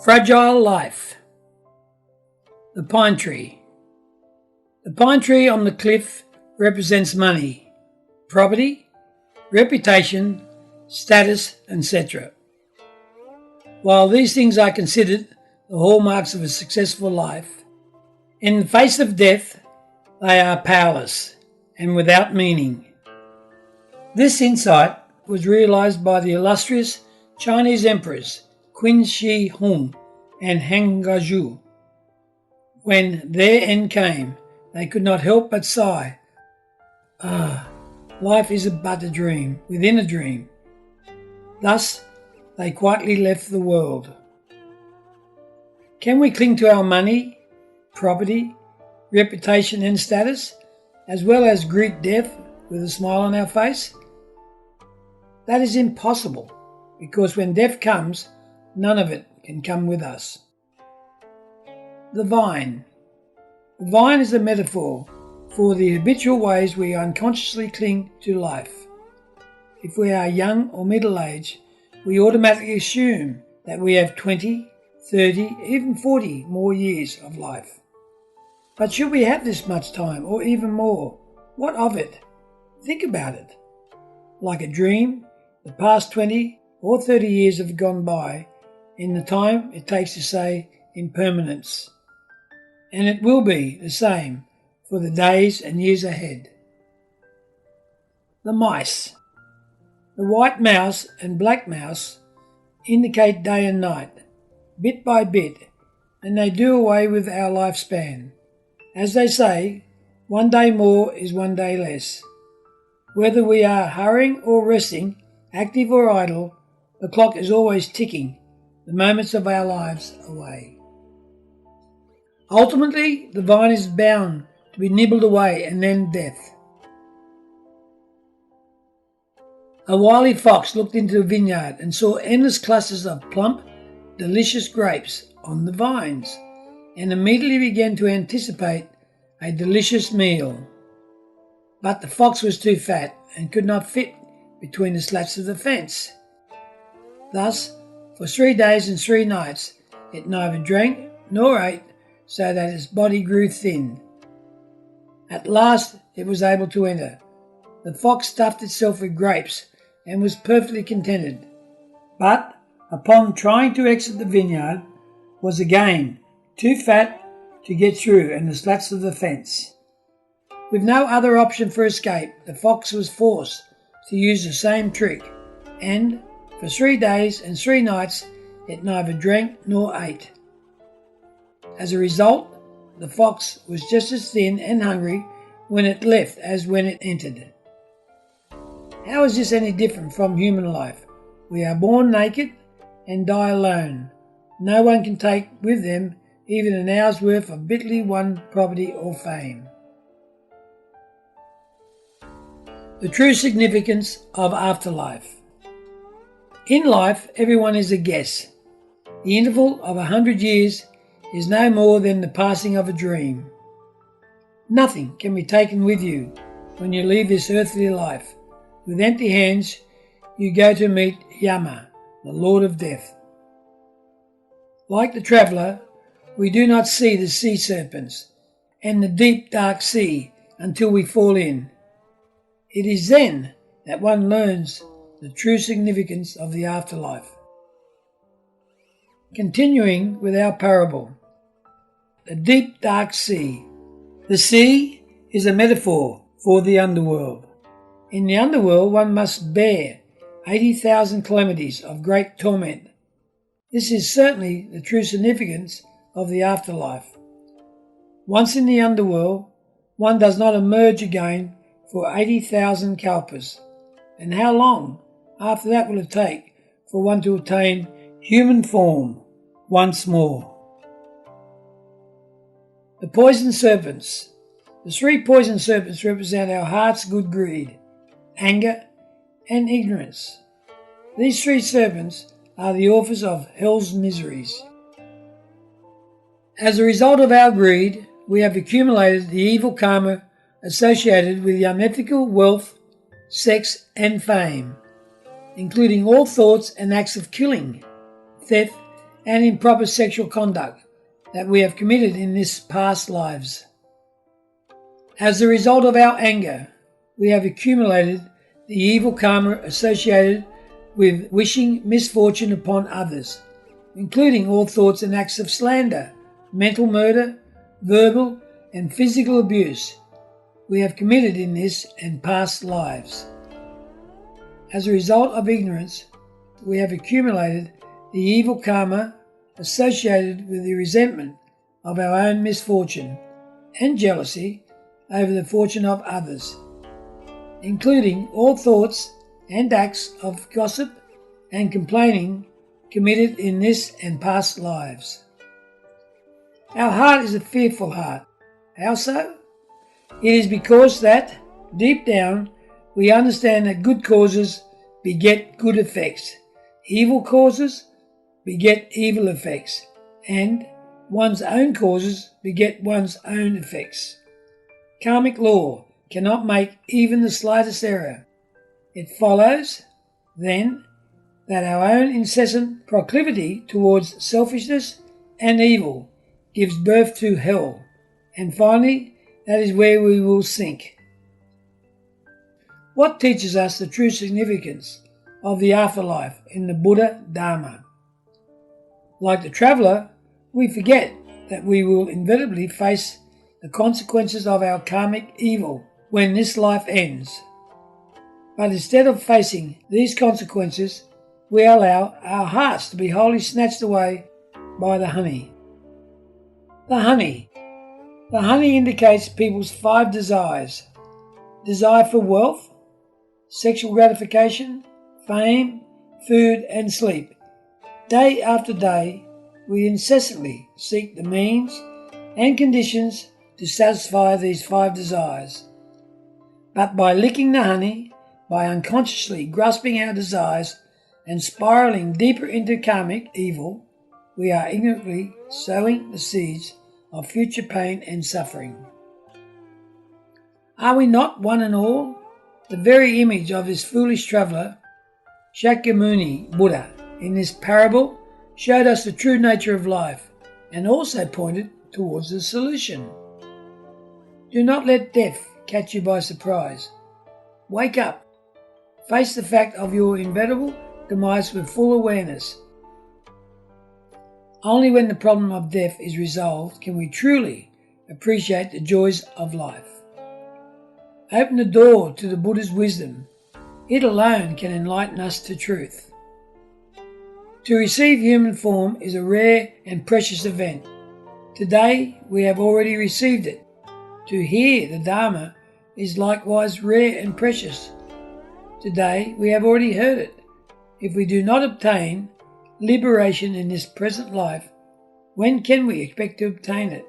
Fragile life. The pine tree. The pine tree on the cliff represents money, property, reputation, status, etc. While these things are considered the hallmarks of a successful life, in the face of death, they are powerless and without meaning. This insight was realized by the illustrious Chinese emperors Qin Shi Huang and Han Gazhu. When their end came, they could not help but sigh, "Ah, life is but a dream within a dream." Thus, they quietly left the world. Can we cling to our money, property, reputation and status, as well as greet death with a smile on our face? That is impossible, because when death comes, none of it can come with us. The vine. The vine is a metaphor for the habitual ways we unconsciously cling to life. If we are young or middle-aged, we automatically assume that we have 20, 30, even 40 more years of life. But should we have this much time, or even more? What of it? Think about it. Like a dream, the past 20 or 30 years have gone by in the time it takes to say impermanence. And it will be the same for the days and years ahead. The mice. The white mouse and black mouse indicate day and night, bit by bit, and they do away with our lifespan. As they say, one day more is one day less. Whether we are hurrying or resting, active or idle, the clock is always ticking the moments of our lives away. Ultimately, the vine is bound to be nibbled away and then death. A wily fox looked into a vineyard and saw endless clusters of plump, delicious grapes on the vines, and immediately began to anticipate a delicious meal. But the fox was too fat and could not fit between the slats of the fence. Thus, for 3 days and 3 nights, it neither drank nor ate, so that its body grew thin. At last it was able to enter. The fox stuffed itself with grapes and was perfectly contented, but upon trying to exit the vineyard, was again too fat to get through and the slats of the fence. With no other option for escape, the fox was forced to use the same trick, and for 3 days and 3 nights it neither drank nor ate. As a result, the fox was just as thin and hungry when it left as when it entered. How is this any different from human life? We are born naked and die alone. No one can take with them even an hour's worth of bitterly won property or fame. The true significance of afterlife. In life, everyone is a guess. The interval of 100 years is no more than the passing of a dream. Nothing can be taken with you when you leave this earthly life. With empty hands, you go to meet Yama, the Lord of Death. Like the traveller, we do not see the sea serpents and the deep dark sea until we fall in. It is then that one learns the true significance of the afterlife. Continuing with our parable. The deep dark sea. The sea is a metaphor for the underworld. In the underworld one must bear 80,000 calamities of great torment. This is certainly the true significance of the afterlife. Once in the underworld, one does not emerge again for 80,000 kalpas. And how long after that will it take for one to attain human form once more? The poison serpents. The 3 poison serpents represent our heart's good greed, anger, and ignorance. These 3 serpents are the authors of hell's miseries. As a result of our greed, we have accumulated the evil karma associated with the unethical wealth, sex, and fame, including all thoughts and acts of killing, theft, and improper sexual conduct that we have committed in this past lives. As a result of our anger, we have accumulated the evil karma associated with wishing misfortune upon others, including all thoughts and acts of slander, mental murder, verbal and physical abuse we have committed in this and past lives. As a result of ignorance, we have accumulated the evil karma associated with the resentment of our own misfortune and jealousy over the fortune of others, including all thoughts and acts of gossip and complaining committed in this and past lives. Our heart is a fearful heart. How so? It is because that, deep down, we understand that good causes beget good effects, evil causes beget evil effects, and one's own causes beget one's own effects. Karmic law cannot make even the slightest error. It follows, then, that our own incessant proclivity towards selfishness and evil gives birth to hell, and finally, that is where we will sink. What teaches us the true significance of the afterlife in the Buddha Dharma? Like the traveller, we forget that we will inevitably face the consequences of our karmic evil when this life ends. But instead of facing these consequences, we allow our hearts to be wholly snatched away by the honey. The honey. The honey indicates people's 5 desires: desire for wealth, sexual gratification, fame, food and sleep. Day after day, we incessantly seek the means and conditions to satisfy these 5 desires. But by licking the honey, by unconsciously grasping our desires and spiraling deeper into karmic evil, we are ignorantly sowing the seeds of future pain and suffering. Are we not one and all? The very image of this foolish traveller, Shakyamuni Buddha, in this parable showed us the true nature of life and also pointed towards the solution. Do not let death catch you by surprise. Wake up. Face the fact of your inevitable demise with full awareness. Only when the problem of death is resolved can we truly appreciate the joys of life. Open the door to the Buddha's wisdom. It alone can enlighten us to truth. To receive human form is a rare and precious event. Today we have already received it. To hear the Dharma is likewise rare and precious. Today we have already heard it. If we do not obtain liberation in this present life, when can we expect to obtain it?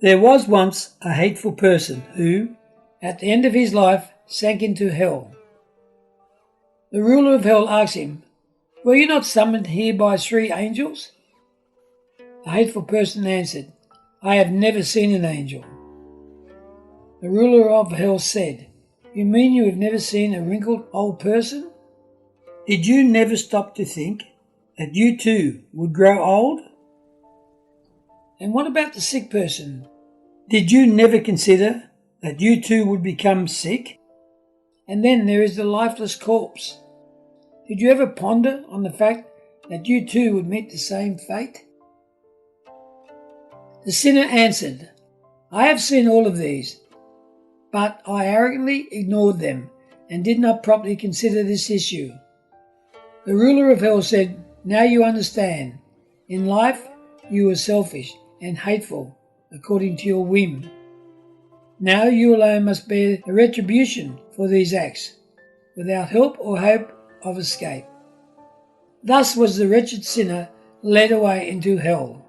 There was once a hateful person who, at the end of his life, sank into hell. The ruler of hell asked him, "Were you not summoned here by 3 angels?" The hateful person answered, "I have never seen an angel." The ruler of hell said, "You mean you have never seen a wrinkled old person? Did you never stop to think that you too would grow old? And what about the sick person? Did you never consider that you too would become sick? And then there is the lifeless corpse. Did you ever ponder on the fact that you too would meet the same fate?" The sinner answered, "I have seen all of these, but I arrogantly ignored them and did not properly consider this issue." The ruler of hell said, "Now you understand. In life you were selfish and hateful according to your whim. Now you alone must bear the retribution for these acts, without help or hope of escape." Thus was the wretched sinner led away into hell.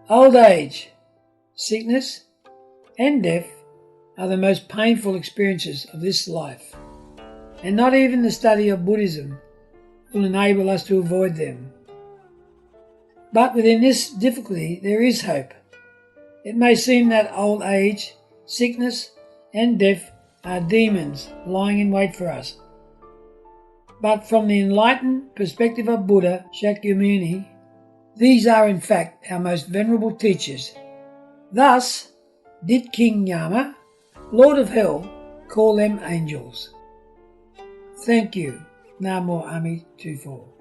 Old age, sickness, and death are the most painful experiences of this life, and not even the study of Buddhism will enable us to avoid them. But within this difficulty there is hope. It may seem that old age, sickness, and death are demons lying in wait for us. But from the enlightened perspective of Buddha Shakyamuni, these are in fact our most venerable teachers. Thus did King Yama, Lord of Hell, call them angels. Thank you. Namo Ami 24.